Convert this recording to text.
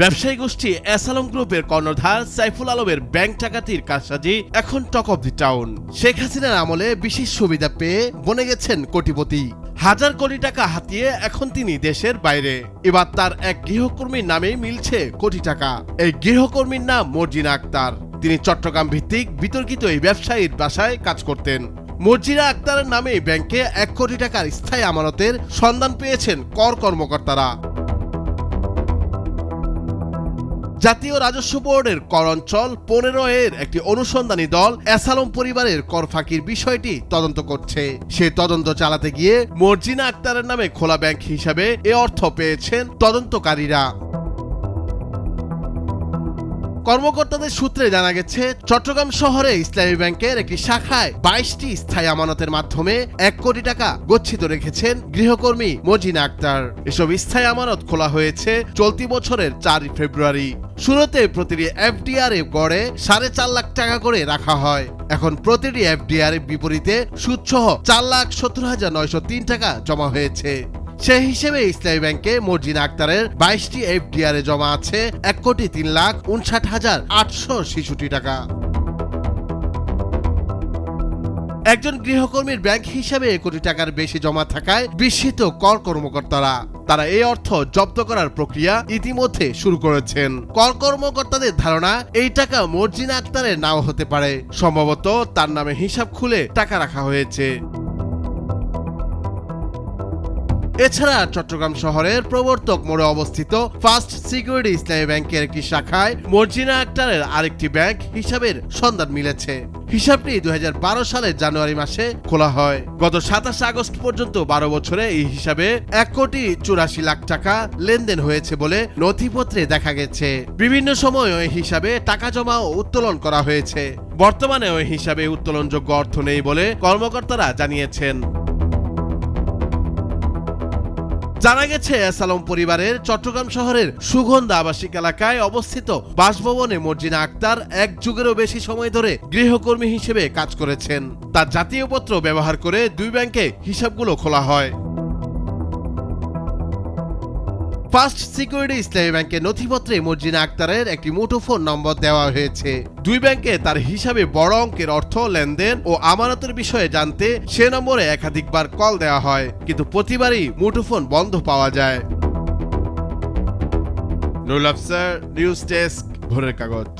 ব্যবসায়ী গোষ্ঠী এস আলম গ্রুপের কর্ণধার সাইফুল আলমের ব্যাংক ডাকাতির কারসাজি এখন talk of the town. Sheikh হাসিনার আমলে বিশেষ সুবিধা পেয়ে বনে গেছেন কোটিপতি। হাজার কোটি টাকা হাতিয়ে এখন তিনি দেশের বাইরে। এবার তার এক গৃহকর্মীর নামে মিলছে কোটি টাকা। এই গৃহকর্মীর নাম মর্জিনা আক্তার। তিনি চট্টগ্রাম ভিত্তিক বিতর্কিত এই ব্যবসায়ীর বাসায় কাজ করতেন। মর্জিনা আক্তারের নামে ব্যাংকে 1 কোটি টাকার স্থায়ী আমানতের সন্ধান পেয়েছেন কর কর্মকর্তারা। জাতীয় রাজস্ব বোর্ডের কর অঞ্চল 15 এর একটি অনুসন্ধানী দল এস আলম পরিবারের কর ফাঁকির বিষয়টি তদন্ত করছে। সে তদন্ত চালাতে গিয়ে মর্জিনা আক্তারের নামে খোলা ব্যাংক হিসাবে এ অর্থ পেয়েছেন তদন্তকারীরা। কর্মকর্তাদের সূত্রে জানা গেছে, চট্টগ্রাম শহরে ইসলামী ব্যাংকের একটি শাখায় 22টি স্থায়ী আমানতের মাধ্যমে 1 কোটি টাকা গচ্ছিত রেখেছেন গৃহকর্মী মর্জিনা আক্তার। এসব স্থায়ী আমানত খোলা হয়েছে চলতি বছরের 4 ফেব্রুয়ারি। শুরুতে প্রতিটি এফডিআর এ গড়ে 4.5 লাখ টাকা করে রাখা হয়। এখন প্রতিটি এফডিআর এর বিপরীতে সুদসহ 4,70,903 টাকা জমা হয়েছে। সেই হিসেবে ইসলামী ব্যাংকে মর্জিনা আক্তারের 22টি এফডিআর এ জমা আছে 1,03,59,866 টাকা। একজন গৃহকর্মীর ব্যাংক হিসাবে 1 কোটি টাকার বেশি জমা থাকায় বিস্মিত কর কর্মকর্তারা। তারা এই অর্থ জব্দ করার প্রক্রিয়া ইতিমধ্যে শুরু করেছেন। কর কর্মকর্তাদের ধারণা, এই টাকা মর্জিনা আক্তারের নাও হতে পারে। সম্ভবত তার নামে হিসাব খুলে টাকা রাখা হয়েছে। এছাড়া চট্টগ্রাম শহরের প্রবর্তক মোড়ে অবস্থিত ফার্স্ট সিকিউরিটি ইসলামী ব্যাংকের একটি শাখায় মর্জিনা আক্তারের আরেকটি ব্যাংক হিসাবের সন্ধান মিলেছে। হিসাবটি 2012 সালের জানুয়ারি মাসে খোলা হয়। গত 27 আগস্ট পর্যন্ত 12 বছরে এই হিসাবে 1,84,00,000 টাকা লেনদেন হয়েছে বলে নথিপত্রে দেখা গেছে। বিভিন্ন সময় ওই হিসাবে টাকা জমা ও উত্তোলন করা হয়েছে। বর্তমানে ওই হিসাবে উত্তোলনযোগ্য অর্থ নেই বলে কর্মকর্তারা জানিয়েছেন। জানা গেছে, এস আলম পরিবারের চট্টগ্রাম শহরের সুগন্ধা আবাসিক এলাকায় অবস্থিত বাসভবনে মর্জিনা আক্তার 1 যুগেরও বেশি সময় ধরে গৃহকর্মী হিসেবে কাজ করেছেন। তার জাতীয়পত্র ব্যবহার করে 2 ব্যাংকে হিসাবগুলো খোলা হয়। ফার্স্ট সিকিউরিটি ইসলামী ব্যাংকের নথিপত্রে মর্জিনা আক্তারের একটি মুঠোফোন নম্বর দেওয়া হয়েছে। 2 ব্যাংকে তার হিসাবে বড় অঙ্কের অর্থ লেনদেন ও আমানতের বিষয়ে জানতে সে নম্বরে একাধিকবার কল দেওয়া হয়, কিন্তু প্রতিবারই মুঠোফোন বন্ধ পাওয়া যায়। নুরুল আফসার, নিউজ ডেস্ক, ভোরের কাগজ।